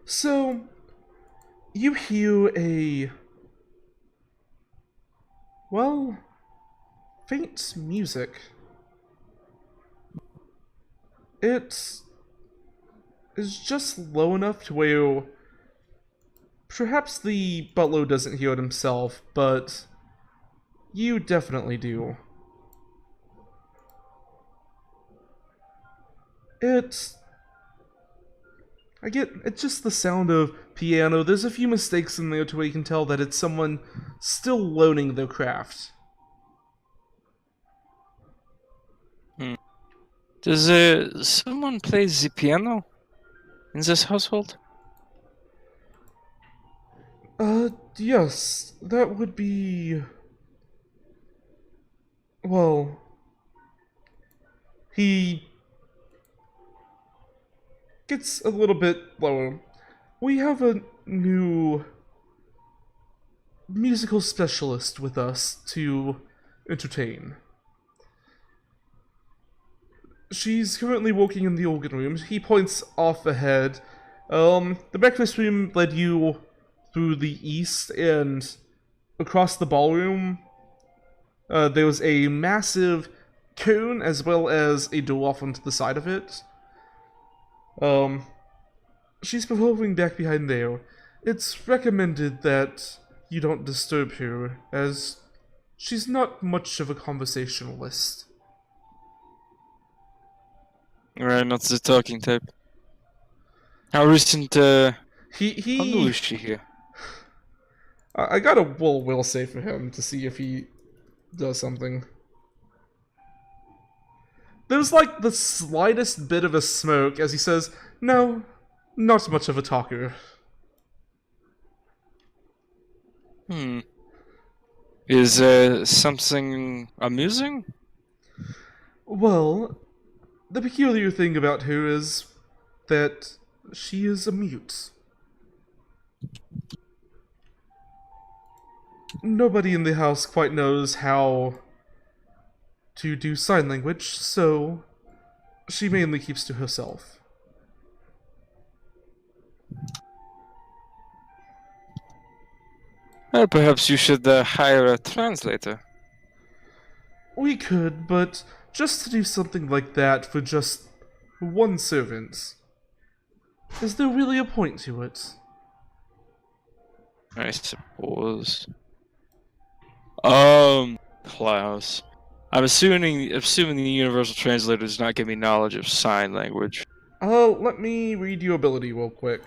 So, you hear well, faint music. It is just low enough to where perhaps the butler doesn't hear it himself, but you definitely do. It's it's just the sound of piano. There's a few mistakes in there to where you can tell that it's someone still learning their craft. Hmm. Does someone play the piano in this household? Yes, that would be. Well, he gets a little bit lower. We have a new musical specialist with us to entertain. She's currently working in the organ room. He points off ahead. The breakfast room led you through the east, and across the ballroom, there was a massive cone as well as a door off onto the side of it. Um, she's performing back behind there. It's recommended that you don't disturb her, as she's not much of a conversationalist. Right, not the talking type. How recent, He how new he. is she here? I got a will save for him to see if he does something. There's like the slightest bit of a smoke as he says, "No, not much of a talker." Hmm. Is, something amusing? Well, the peculiar thing about her is that she is a mute. Nobody in the house quite knows how to do sign language, so she mainly keeps to herself. Well, perhaps you should, hire a translator. We could, but just to do something like that for just one servant, is there really a point to it? I suppose. Klaus. I'm assuming the universal translator does not give me knowledge of sign language. Let me read your ability real quick.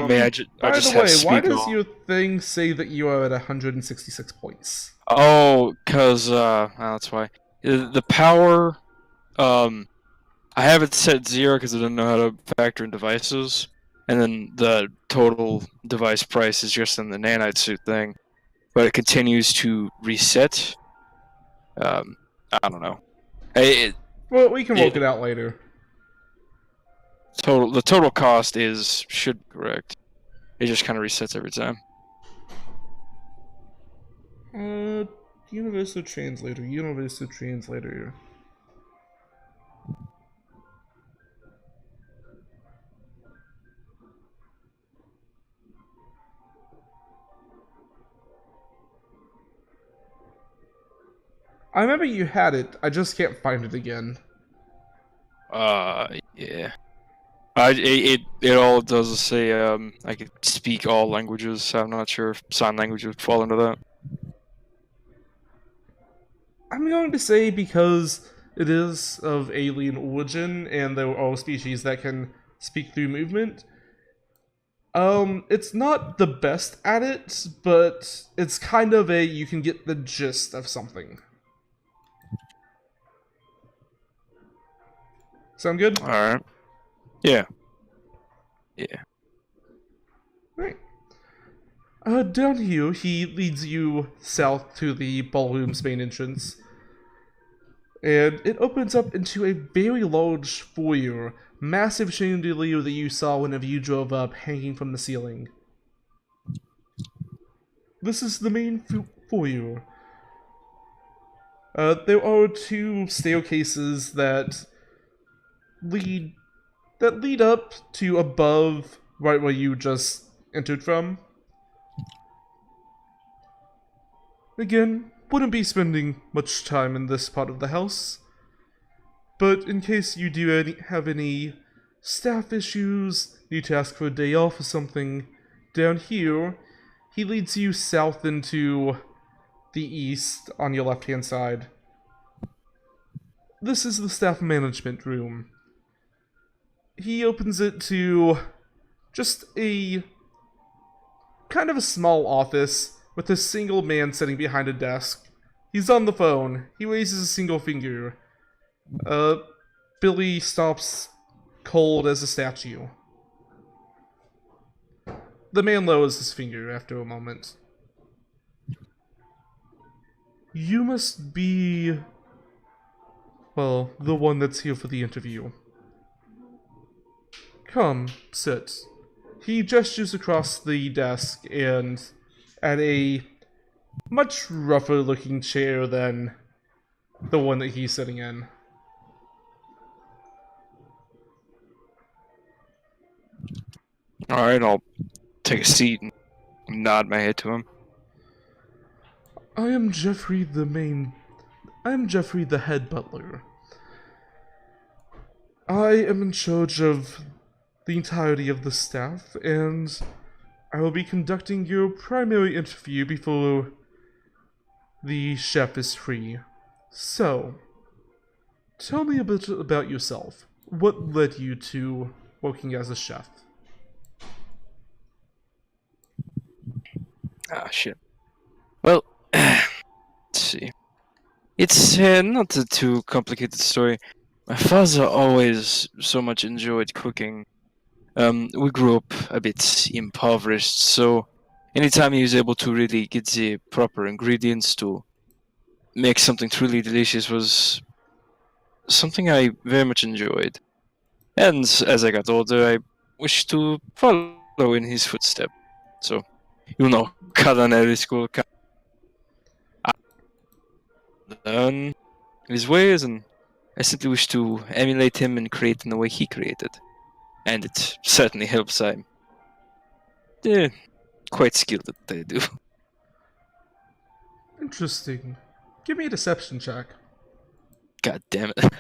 I mean, I By the just have way, why speak does all. your thing say that you are at 166 points? Oh, cause that's why. The power, um, I have it set 0 because I don't know how to factor in devices, and then the total device price is just in the nanite suit thing, but it continues to reset. Um, I don't know. It, Well, we can work it it out later. the total cost should be correct. It just kind of resets every time. Uh, Universal Translator, Universal Translator. I remember you had it, I just can't find it again. Yeah. It all does is say I could speak all languages. So I'm not sure if sign language would fall into that. I'm going to say because it is of alien origin and there are species that can speak through movement. It's not the best at it, but it's kind of a you can get the gist of something. Sound good? All right. Yeah. Yeah. Right. Down here, he leads you south to the ballroom's main entrance, and it opens up into a very large foyer massive chandelier that you saw whenever you drove up hanging from the ceiling. This is the main foyer. There are two staircases that lead up to above right where you just entered from. Again, wouldn't be spending much time in this part of the house, but in case you do have any staff issues, need to ask for a day off or something, down here, he leads you south into the east on your left-hand side. This is the staff management room. He opens it to just a kind of a small office with a single man sitting behind a desk. He's on the phone. He raises a single finger. Billy stops cold as a statue. The man lowers his finger after a moment. You must be, well, the one that's here for the interview. Come, sit. He gestures across the desk and at a much rougher looking chair than the one that he's sitting in. Alright, I'll take a seat and nod my head to him. I am Jeffrey the head butler. I am in charge of the entirety of the staff, and I will be conducting your primary interview before the chef is free. So, tell me a bit about yourself. What led you to working as a chef? Ah, shit. Well, let's see. It's not a too complicated story. My father always so much enjoyed cooking. We grew up a bit impoverished, so anytime he was able to really get the proper ingredients to make something truly delicious was something I very much enjoyed. And as I got older, I wished to follow in his footsteps. So, culinary school, learn his ways, and I simply wish to emulate him and create in the way he created. And it certainly helps. I'm quite skilled at what I do. Interesting. Give me a deception check. God damn it.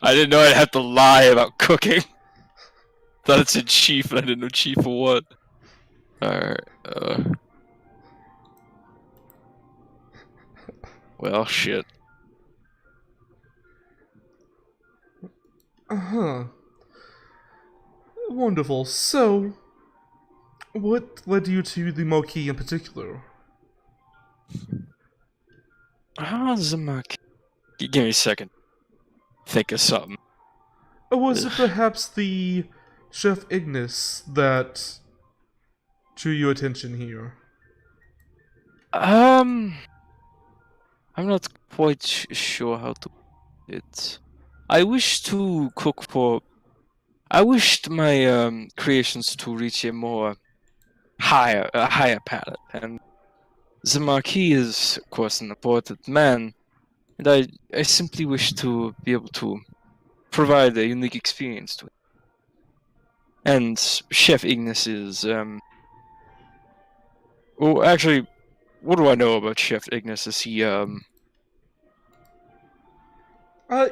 I didn't know I'd have to lie about cooking. Thought it said chief, and I didn't know chief for what. Alright, well, shit. Uh-huh. Wonderful. So, what led you to the Moki in particular? The marquee? Give me a second. Think of something. Or was it perhaps the Chef Ignis that drew your attention here? I'm not quite sure how to put it. I wished my creations to reach a higher palette, and the Marquis is, of course, an important man, and I simply wish to be able to provide a unique experience to him. And Chef Ignis is, well, actually, what do I know about Chef Ignis? Is he,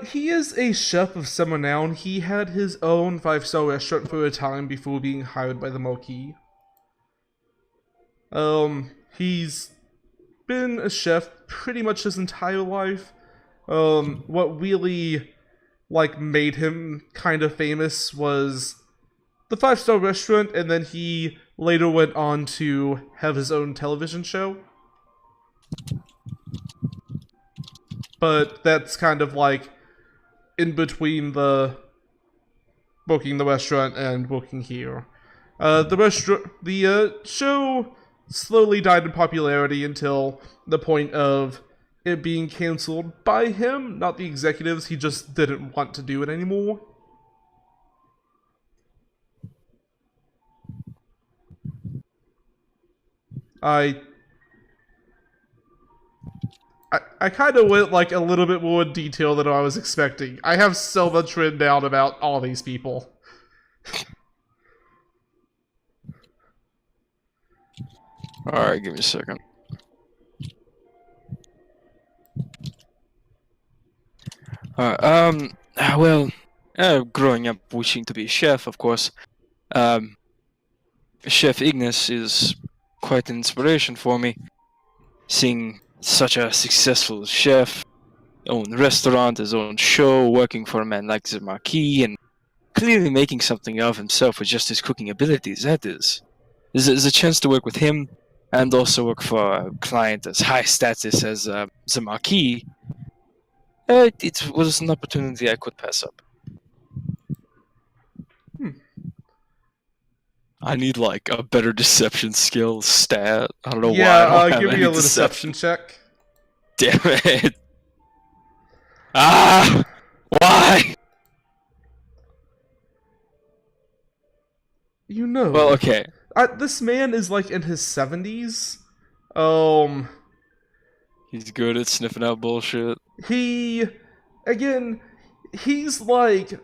He is a chef of some renown. He had his own 5-star restaurant for a time before being hired by the Moki. He's been a chef pretty much his entire life. What really, made him kind of famous was the 5-star restaurant, and then he later went on to have his own television show. But that's kind of in between the booking the restaurant and booking here. The show slowly died in popularity until the point of it being canceled by him, not the executives. He just didn't want to do it anymore. I I kind of went like a little bit more in detail than I was expecting. I have so much written down about all these people. Alright, give me a second. Well, growing up wishing to be a chef, of course, um, Chef Ignis is quite an inspiration for me. Seeing such a successful chef, own restaurant, his own show, working for a man like the Marquis, and clearly making something of himself with just his cooking abilities, that is. There's a chance to work with him, and also work for a client as high status as the Marquis. It was an opportunity I could pass up. I need like a better deception skill stat. I don't know why I don't have give me any a deception check. Damn it! Ah! Why? You know. Well, okay. This man is like in his 70s. He's good at sniffing out bullshit. He's like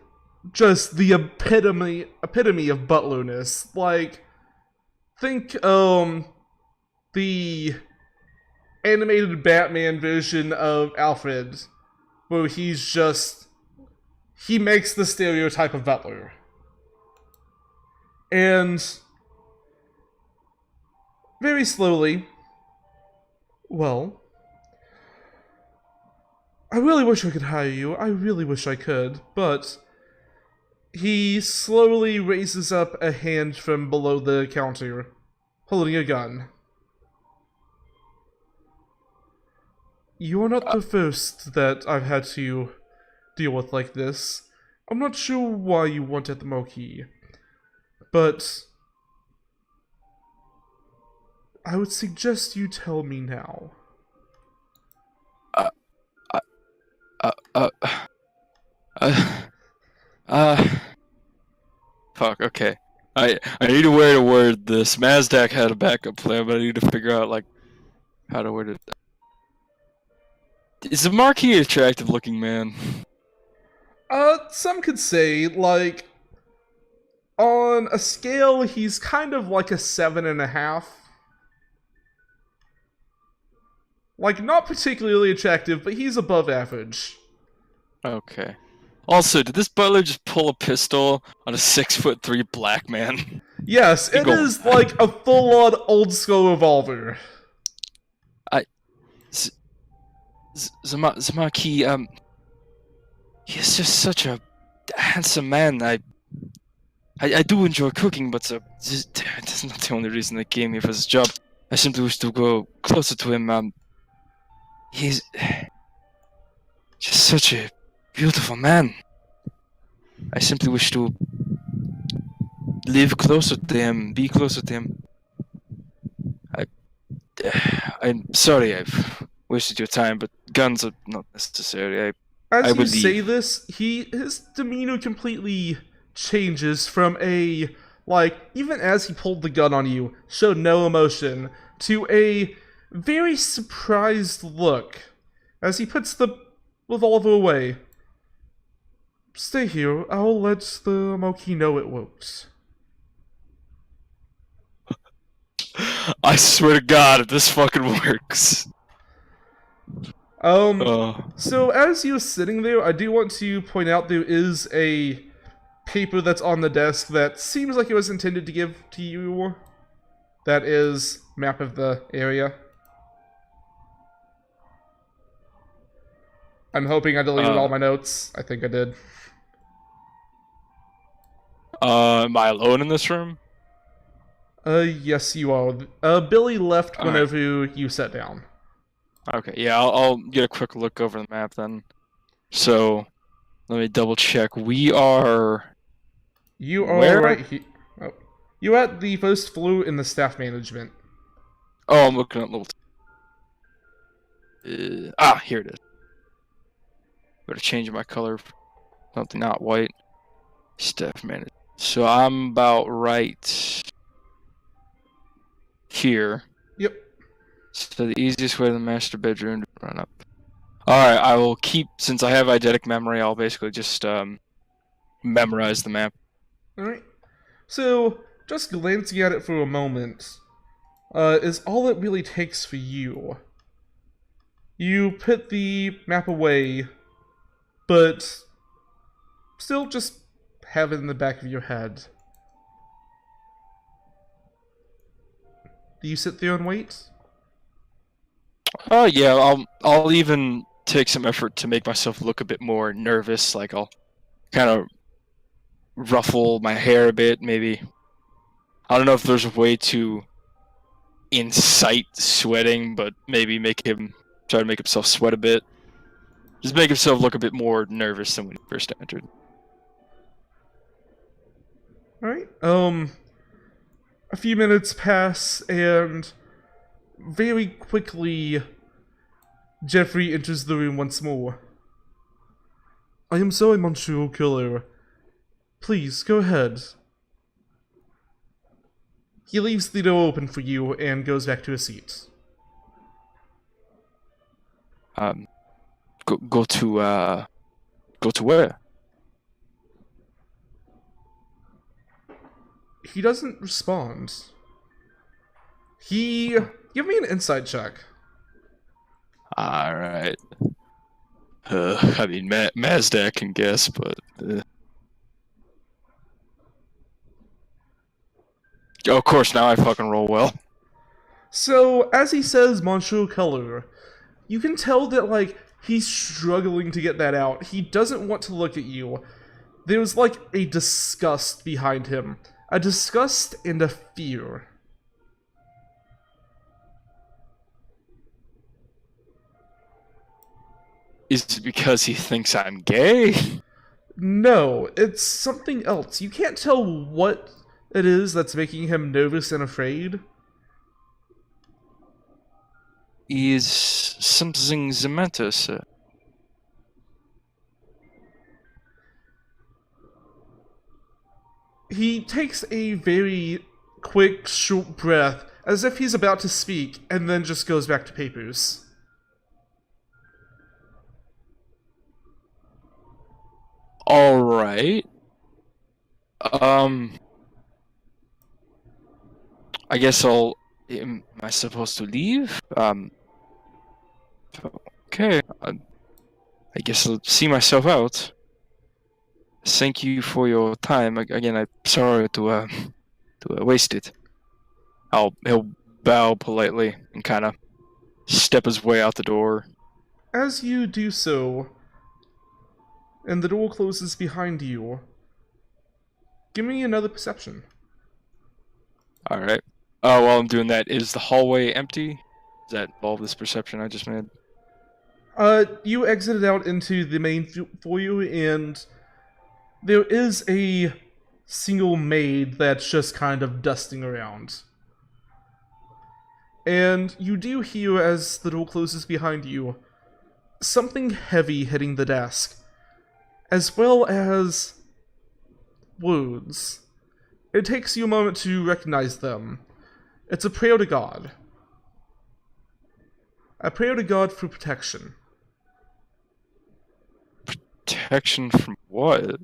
just the epitome of butlerness. Like, think the animated Batman version of Alfred, where he makes the stereotype of butler. And very slowly, well, I really wish I could hire you. I really wish I could, but he slowly raises up a hand from below the counter, holding a gun. You're not the first that I've had to deal with like this. I'm not sure why you weren't at the Marquis, but I would suggest you tell me now. Fuck, okay. I need a way to word this. Mazdak had a backup plan, but I need to figure out, like, how to word it. Is the Marquis an attractive looking man? Some could say, like, on a scale, he's kind of like a 7.5. Like, not particularly attractive, but he's above average. Okay. Also, did this butler just pull a pistol on a 6'3" black man? Yes, it is like a full-on old-school revolver. The Marquis, he's just such a handsome man. I do enjoy cooking, but that's not the only reason I came here for this job. I simply wish to go closer to him. He's just such a beautiful man. I simply wish to live closer to him, be closer to him. I'm sorry I've wasted your time, but guns are not necessary. As you say this, his demeanor completely changes from a, like, even as he pulled the gun on you, showed no emotion, to a very surprised look as he puts the revolver away. Stay here, I'll let the Marquis know it works. I swear to God, if this fucking works. So as you're sitting there, I do want to point out there is a paper that's on the desk that seems like it was intended to give to you. That is map of the area. I'm hoping I deleted all my notes. I think I did. Am I alone in this room? Yes you are. Billy left whenever you sat down. Okay, yeah, I'll get a quick look over the map then. So, let me double check. We are... You are where? right here. Oh. You're at the first floor in the staff management. Oh, I'm looking at level 2. Here it is. Better change my color for something not white. Staff management. So I'm about right here. Yep. So the easiest way to the master bedroom to run up. Alright, I will keep, since I have eidetic memory, I'll basically just memorize the map. Alright. So, just glancing at it for a moment, is all it really takes for you. You put the map away, but still just have it in the back of your head. Do you sit there and wait? Yeah, I'll even take some effort to make myself look a bit more nervous, like I'll kind of ruffle my hair a bit, maybe. I don't know if there's a way to incite sweating, but maybe try to make himself sweat a bit. Just make himself look a bit more nervous than when he first entered. Alright, a few minutes pass, and very quickly, Jeffrey enters the room once more. I am sorry, Monsieur Killer. Please, go ahead. He leaves the door open for you and goes back to his seat. Go to where? He doesn't respond. Give me an insight check. Alright. I mean, Mazda can guess, but... Oh, of course, now I fucking roll well. So, as he says, Monsieur Color, you can tell that, like, he's struggling to get that out. He doesn't want to look at you. There's, like, a disgust behind him. A disgust and a fear. Is it because he thinks I'm gay? No, it's something else. You can't tell what it is that's making him nervous and afraid. Is something the matter, sir? He takes a very quick, short breath, as if he's about to speak, and then just goes back to papers. Alright. I guess am I supposed to leave? Okay. I guess I'll see myself out. Thank you for your time. Again, I'm sorry to waste it. He'll bow politely and kind of step his way out the door. As you do so, and the door closes behind you, give me another perception. Alright. Oh, while I'm doing that, is the hallway empty? Does that involve this perception I just made? You exited out into the main foyer, and there is a single maid that's just kind of dusting around. And you do hear, as the door closes behind you, something heavy hitting the desk, as well as words. It takes you a moment to recognize them. It's a prayer to God. A prayer to God for protection. Protection from what?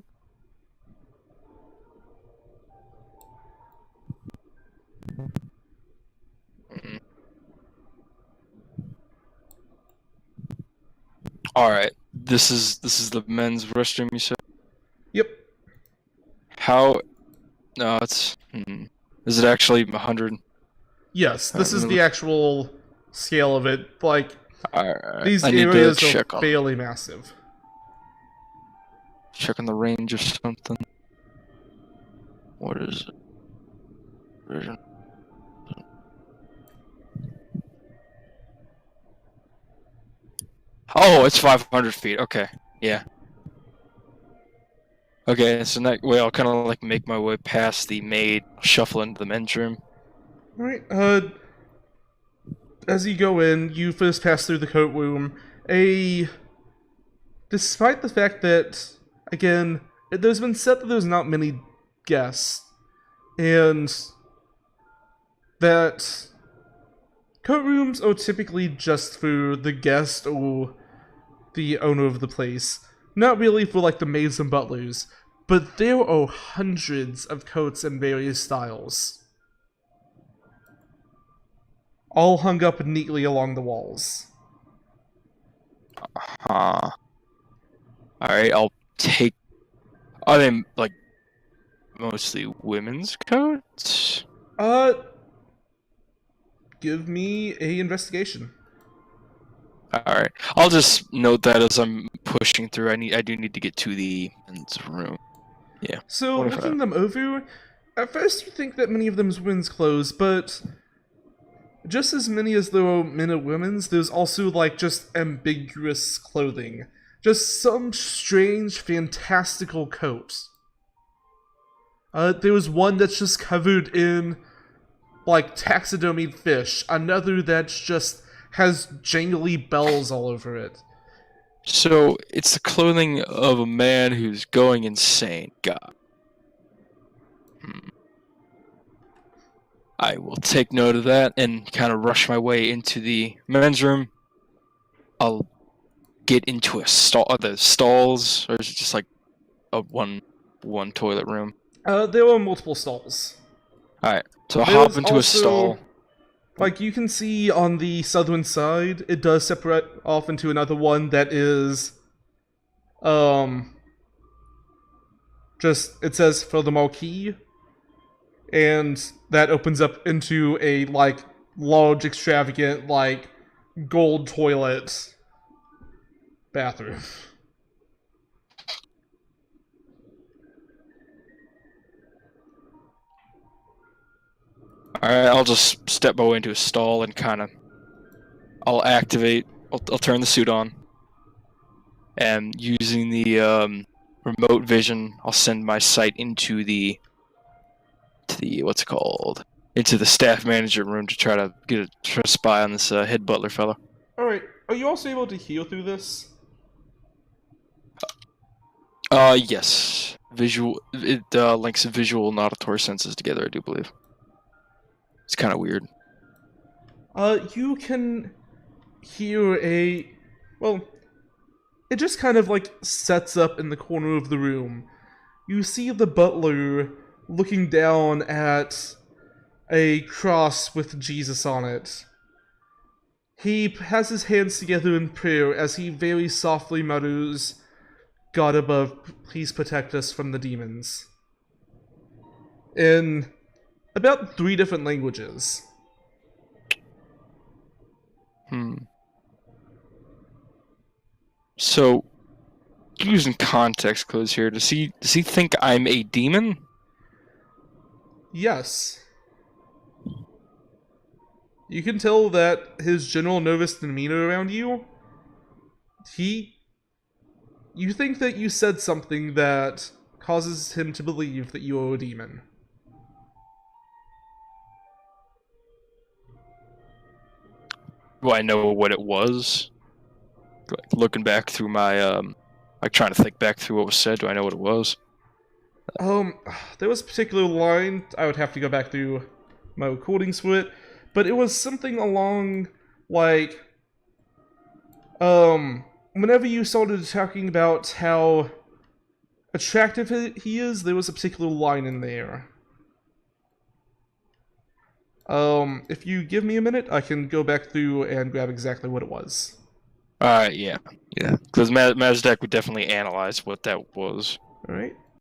Alright. This is the men's restroom, you said? Yep. How... No, it's... Is it actually 100? Yes, this is the actual scale of it. Like, these I need areas to are check on, fairly massive. check on the range or something. What is it? Oh, it's 500 feet. Okay, yeah. Okay, so that way I'll kind of like make my way past the maid, shuffle into the men's room. Alright, as you go in, you first pass through the coat room. Despite the fact that, again, there's been said that there's not many guests, and that Coat rooms are typically just for the guest or the owner of the place, not really for like the maids and butlers, but there are hundreds of coats in various styles, all hung up neatly along the walls. Huh. Alright, I'll take... Are they, like, mostly women's coats? Give me a investigation. Alright. I'll just note that as I'm pushing through. I do need to get to the men's room. Yeah. So, 25. looking them over, at first you think that many of them is women's clothes, but just as many as there are men and women's, there's also, like, just ambiguous clothing. Just some strange, fantastical coat. There was one that's just covered in, like, taxidermied fish. Another that's just has jangly bells all over it. So, it's the clothing of a man who's going insane. God. I will take note of that and kind of rush my way into the men's room. I'll get into the stalls, or is it just like a one toilet room? There are multiple stalls. Alright, so I'll There's hop into also, a stall. Like, you can see on the southern side, it does separate off into another one that is, just, it says for the marquee, and that opens up into a, like, large, extravagant, like, gold toilet bathroom. Alright, I'll just step my way into a stall and kind of... I'll turn the suit on. And using the remote vision, I'll send my sight into the what's it called? Into the staff manager room to try to spy on this head butler fella. Alright, are you also able to heal through this? Yes. It links visual and auditory senses together, I do believe. It's kind of weird. You can hear well, it just kind of like sets up in the corner of the room. You see the butler looking down at a cross with Jesus on it. He has his hands together in prayer as he very softly mutters, "God above, please protect us from the demons," in about 3 different languages. So, using context clues here, does he think I'm a demon? Yes. You can tell that his general nervous demeanor around you, you think that you said something that causes him to believe that you are a demon. Do I know what it was? Like, looking back through my, like trying to think back through what was said, do I know what it was? There was a particular line, I would have to go back through my recordings for it, but it was something along, like, whenever you started talking about how attractive he is, there was a particular line in there. If you give me a minute, I can go back through and grab exactly what it was. Yeah. Because Mazdak would definitely analyze what that was. Alright.